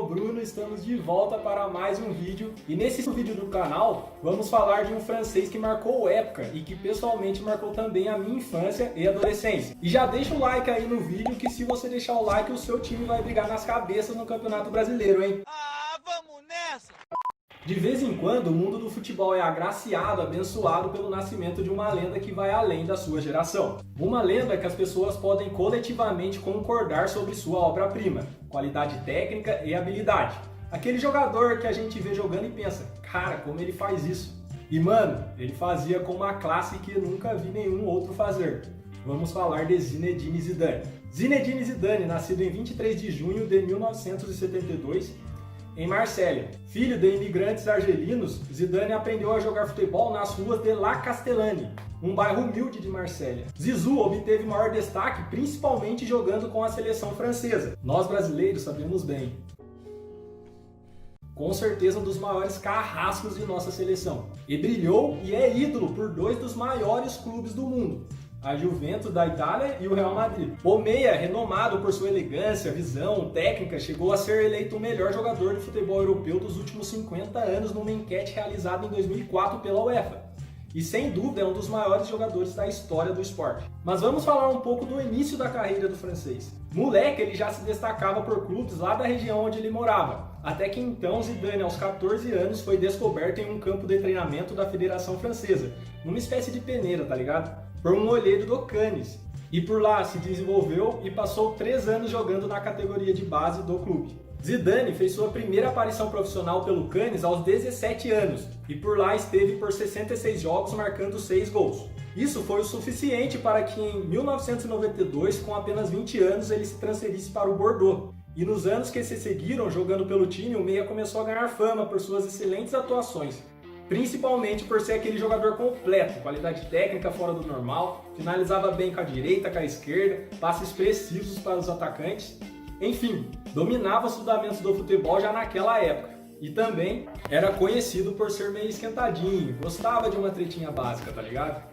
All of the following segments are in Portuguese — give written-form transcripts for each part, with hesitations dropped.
o Bruno, estamos de volta para mais um vídeo. E nesse vídeo do canal, vamos falar de um francês que marcou época e que pessoalmente marcou também a minha infância e adolescência. E já deixa o like aí no vídeo, que se você deixar o like, o seu time vai brigar nas cabeças no Campeonato Brasileiro, hein? Ah, vamos nessa! De vez em quando, o mundo do futebol é agraciado, abençoado pelo nascimento de uma lenda que vai além da sua geração. Uma lenda que as pessoas podem coletivamente concordar sobre sua obra-prima, qualidade técnica e habilidade. Aquele jogador que a gente vê jogando e pensa, cara, como ele faz isso? E mano, ele fazia com uma classe que nunca vi nenhum outro fazer. Vamos falar de Zinedine Zidane. Zinedine Zidane, nascido em 23 de junho de 1972, em Marselha. Filho de imigrantes argelinos, Zidane aprendeu a jogar futebol nas ruas de La Castellane, um bairro humilde de Marselha. Zizou obteve maior destaque principalmente jogando com a seleção francesa. Nós brasileiros sabemos bem. Com certeza um dos maiores carrascos de nossa seleção. E brilhou e é ídolo por dois dos maiores clubes do mundo, a Juventus da Itália e o Real Madrid. O meia, renomado por sua elegância, visão, técnica, chegou a ser eleito o melhor jogador de futebol europeu dos últimos 50 anos numa enquete realizada em 2004 pela UEFA. E sem dúvida é um dos maiores jogadores da história do esporte. Mas vamos falar um pouco do início da carreira do francês. Moleque, ele já se destacava por clubes lá da região onde ele morava. Até que então Zidane, aos 14 anos, foi descoberto em um campo de treinamento da Federação Francesa, numa espécie de peneira, tá ligado? Por um olheiro do Cannes, e por lá se desenvolveu e passou 3 anos jogando na categoria de base do clube. Zidane fez sua primeira aparição profissional pelo Cannes aos 17 anos, e por lá esteve por 66 jogos marcando 6 gols. Isso foi o suficiente para que em 1992, com apenas 20 anos, ele se transferisse para o Bordeaux. E nos anos que se seguiram jogando pelo time, o meia começou a ganhar fama por suas excelentes atuações, principalmente por ser aquele jogador completo, qualidade técnica fora do normal, finalizava bem com a direita, com a esquerda, passes precisos para os atacantes, enfim, dominava os fundamentos do futebol já naquela época. E também era conhecido por ser meio esquentadinho, gostava de uma tretinha básica, tá ligado?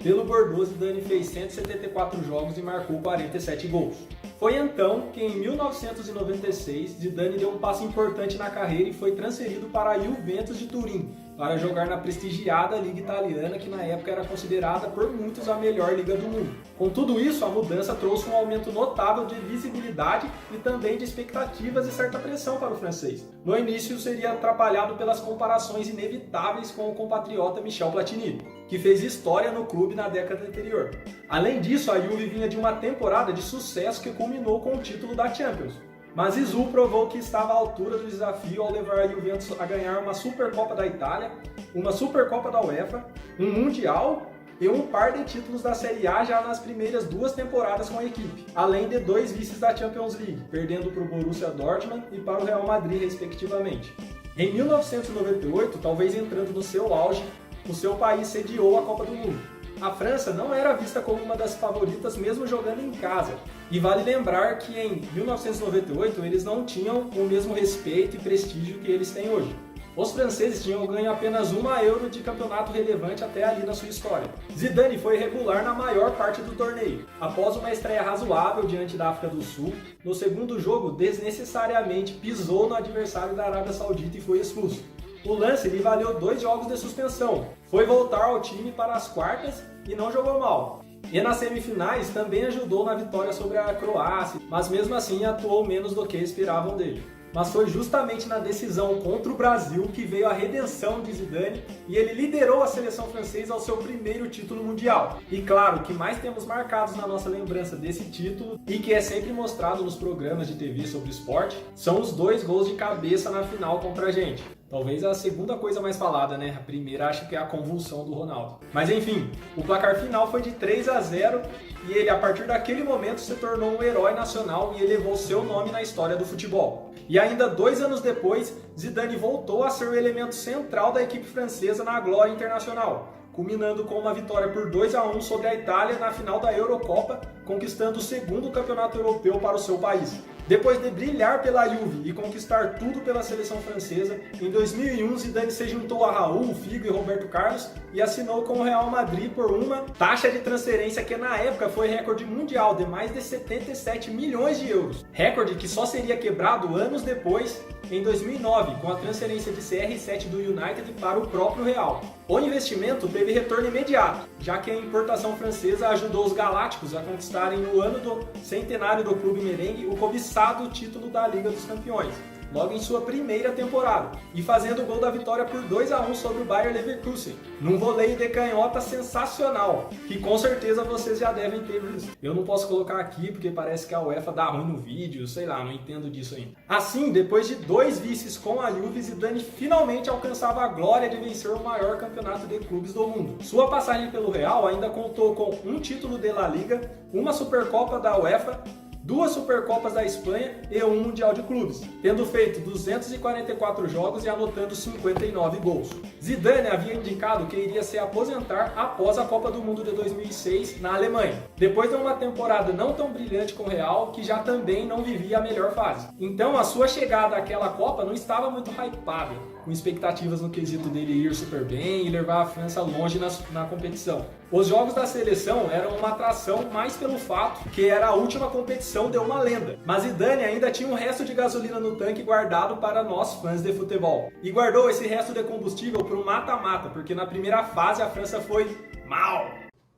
Pelo Bordeaux, Zidane fez 174 jogos e marcou 47 gols. Foi então que, em 1996, Zidane deu um passo importante na carreira e foi transferido para a Juventus de Turim, para jogar na prestigiada Liga Italiana, que na época era considerada por muitos a melhor liga do mundo. Com tudo isso, a mudança trouxe um aumento notável de visibilidade e também de expectativas e certa pressão para o francês. No início, seria atrapalhado pelas comparações inevitáveis com o compatriota Michel Platini, que fez história no clube na década anterior. Além disso, a Juve vinha de uma temporada de sucesso que culminou com o título da Champions. Mas Zizou provou que estava à altura do desafio ao levar a Juventus a ganhar uma Supercopa da Itália, uma Supercopa da UEFA, um Mundial e um par de títulos da Série A já nas primeiras 2 temporadas com a equipe, além de 2 vices da Champions League, perdendo para o Borussia Dortmund e para o Real Madrid, respectivamente. Em 1998, talvez entrando no seu auge, o seu país sediou a Copa do Mundo. A França não era vista como uma das favoritas mesmo jogando em casa. E vale lembrar que em 1998 eles não tinham o mesmo respeito e prestígio que eles têm hoje. Os franceses tinham ganho apenas 1 Euro de campeonato relevante até ali na sua história. Zidane foi regular na maior parte do torneio. Após uma estreia razoável diante da África do Sul, no segundo jogo desnecessariamente pisou no adversário da Arábia Saudita e foi expulso. O lance lhe valeu 2 jogos de suspensão. Foi voltar ao time para as quartas e não jogou mal. E nas semifinais também ajudou na vitória sobre a Croácia, mas mesmo assim atuou menos do que esperavam dele. Mas foi justamente na decisão contra o Brasil que veio a redenção de Zidane e ele liderou a seleção francesa ao seu primeiro título mundial. E claro, o que mais temos marcados na nossa lembrança desse título e que é sempre mostrado nos programas de TV sobre esporte são os 2 gols de cabeça na final contra a gente. Talvez a segunda coisa mais falada, né? A primeira acho que é a convulsão do Ronaldo. Mas enfim, o placar final foi de 3-0 e ele, a partir daquele momento, se tornou um herói nacional e elevou seu nome na história do futebol. E ainda 2 anos depois, Zidane voltou a ser o elemento central da equipe francesa na glória internacional, culminando com uma vitória por 2-1 sobre a Itália na final da Eurocopa, conquistando o 2º campeonato europeu para o seu país. Depois de brilhar pela Juve e conquistar tudo pela seleção francesa, em 2001 Zidane se juntou a Raul, Figo e Roberto Carlos e assinou com o Real Madrid por uma taxa de transferência que na época foi recorde mundial de mais de 77 milhões de euros. Recorde que só seria quebrado anos depois, em 2009, com a transferência de CR7 do United para o próprio Real. O investimento teve retorno imediato, já que a importação francesa ajudou os galácticos a conquistarem no ano do centenário do clube merengue o cobiçado título da Liga dos Campeões, logo em sua primeira temporada, e fazendo o gol da vitória por 2-1 sobre o Bayer Leverkusen, num voleio de canhota sensacional, que com certeza vocês já devem ter visto. Eu não posso colocar aqui porque parece que a UEFA dá ruim no vídeo, sei lá, não entendo disso ainda. Assim, depois de 2 vices com a Juve, Zidane finalmente alcançava a glória de vencer o maior campeonato de clubes do mundo. Sua passagem pelo Real ainda contou com um título de La Liga, uma Supercopa da UEFA, 2 Supercopas da Espanha e um Mundial de Clubes, tendo feito 244 jogos e anotando 59 gols. Zidane havia indicado que iria se aposentar após a Copa do Mundo de 2006 na Alemanha, depois de uma temporada não tão brilhante com o Real, que já também não vivia a melhor fase. Então a sua chegada àquela Copa não estava muito hypada, com expectativas no quesito dele ir super bem e levar a França longe na competição. Os jogos da seleção eram uma atração mais pelo fato que era a última competição de uma lenda, mas Zidane ainda tinha um resto de gasolina no tanque guardado para nós fãs de futebol. E guardou esse resto de combustível para o mata-mata, porque na primeira fase a França foi mal.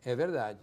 É verdade.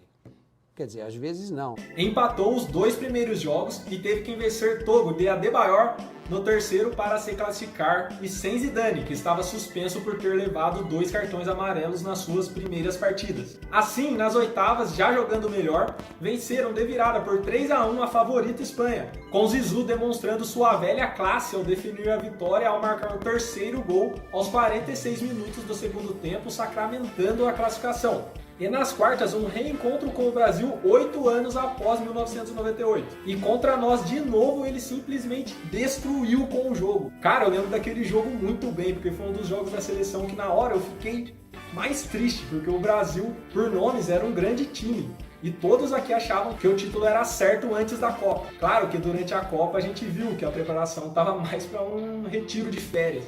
Quer dizer, às vezes não. Empatou os 2 primeiros jogos e teve que vencer Togo de Adebayor no terceiro para se classificar, e sem Zidane, que estava suspenso por ter levado 2 cartões amarelos nas suas primeiras partidas. Assim, nas oitavas, já jogando melhor, venceram de virada por 3-1 a favorita Espanha, com Zizou demonstrando sua velha classe ao definir a vitória ao marcar o terceiro gol aos 46 minutos do segundo tempo, sacramentando a classificação. E nas quartas, um reencontro com o Brasil 8 anos após 1998. E contra nós, de novo, ele simplesmente destruiu com o jogo. Cara, eu lembro daquele jogo muito bem, porque foi um dos jogos da seleção que na hora eu fiquei mais triste, porque o Brasil, por nomes, era um grande time. E todos aqui achavam que o título era certo antes da Copa. Claro que durante a Copa a gente viu que a preparação estava mais para um retiro de férias.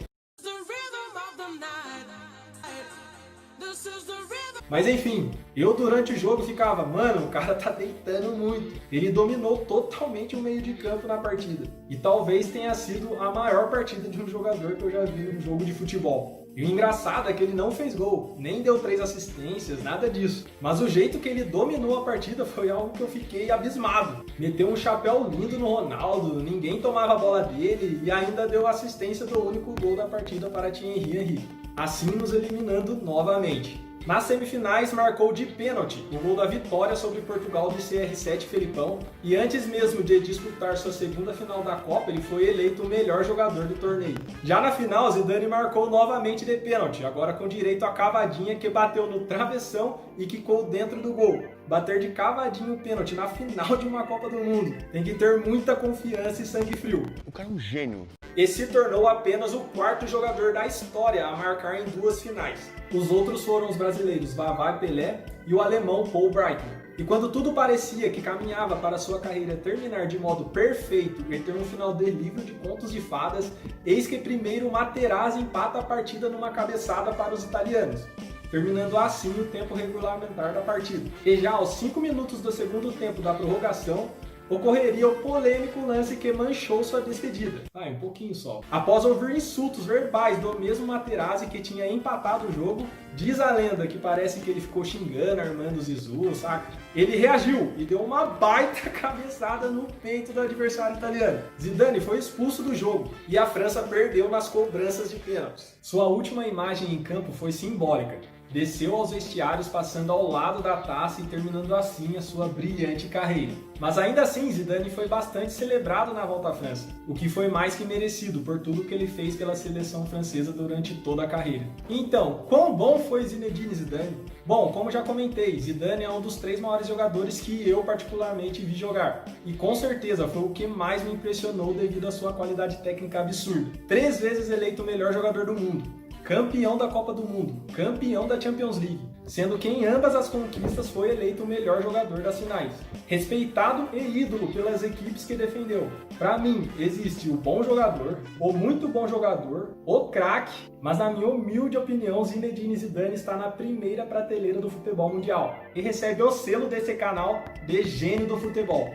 Mas enfim, eu durante o jogo ficava, mano, o cara tá deitando muito. Ele dominou totalmente o meio de campo na partida. E talvez tenha sido a maior partida de um jogador que eu já vi num jogo de futebol. E o engraçado é que ele não fez gol, nem deu 3 assistências, nada disso. Mas o jeito que ele dominou a partida foi algo que eu fiquei abismado. Meteu um chapéu lindo no Ronaldo, ninguém tomava a bola dele e ainda deu assistência do único gol da partida para Thierry Henry, assim nos eliminando novamente. Nas semifinais, marcou de pênalti o gol da vitória sobre Portugal de CR7 Felipão, e antes mesmo de disputar sua segunda final da Copa, ele foi eleito o melhor jogador do torneio. Já na final, Zidane marcou novamente de pênalti, agora com direito a cavadinha que bateu no travessão e quicou dentro do gol. Bater de cavadinho o pênalti na final de uma Copa do Mundo tem que ter muita confiança e sangue frio. O cara é um gênio. E se tornou apenas o 4º jogador da história a marcar em 2 finais. Os outros foram os brasileiros Vavá e Pelé e o alemão Paul Breitner. E quando tudo parecia que caminhava para sua carreira terminar de modo perfeito e ter um final de livro de contos de fadas, eis que primeiro Materazzi empata a partida numa cabeçada para os italianos, terminando assim o tempo regulamentar da partida. E já aos 5 minutos do segundo tempo da prorrogação, ocorreria o polêmico lance que manchou sua despedida. Um pouquinho só. Após ouvir insultos verbais do mesmo Materazzi que tinha empatado o jogo, diz a lenda que parece que ele ficou xingando Armando Zizou, saca? Ele reagiu e deu uma baita cabeçada no peito do adversário italiano. Zidane foi expulso do jogo e a França perdeu nas cobranças de pênaltis. Sua última imagem em campo foi simbólica. Desceu aos vestiários passando ao lado da taça e terminando assim a sua brilhante carreira. Mas ainda assim, Zidane foi bastante celebrado na volta à França, o que foi mais que merecido por tudo que ele fez pela seleção francesa durante toda a carreira. Então, quão bom foi Zinedine Zidane? Bom, como já comentei, Zidane é um dos 3 maiores jogadores que eu particularmente vi jogar. E com certeza foi o que mais me impressionou devido à sua qualidade técnica absurda. 3 vezes eleito o melhor jogador do mundo. campeão da Copa do Mundo, campeão da Champions League, sendo que em ambas as conquistas foi eleito o melhor jogador das finais. Respeitado e ídolo pelas equipes que defendeu. Para mim, existe o bom jogador, o muito bom jogador, o craque, mas na minha humilde opinião, Zinedine Zidane está na primeira prateleira do futebol mundial e recebe o selo desse canal de gênio do futebol.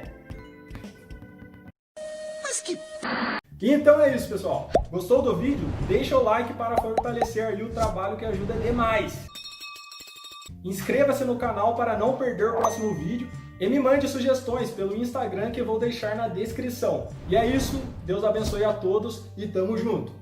E então é isso, pessoal. Gostou do vídeo? Deixa o like para fortalecer aí o trabalho que ajuda demais. Inscreva-se no canal para não perder o próximo vídeo e me mande sugestões pelo Instagram que eu vou deixar na descrição. E é isso, Deus abençoe a todos e tamo junto!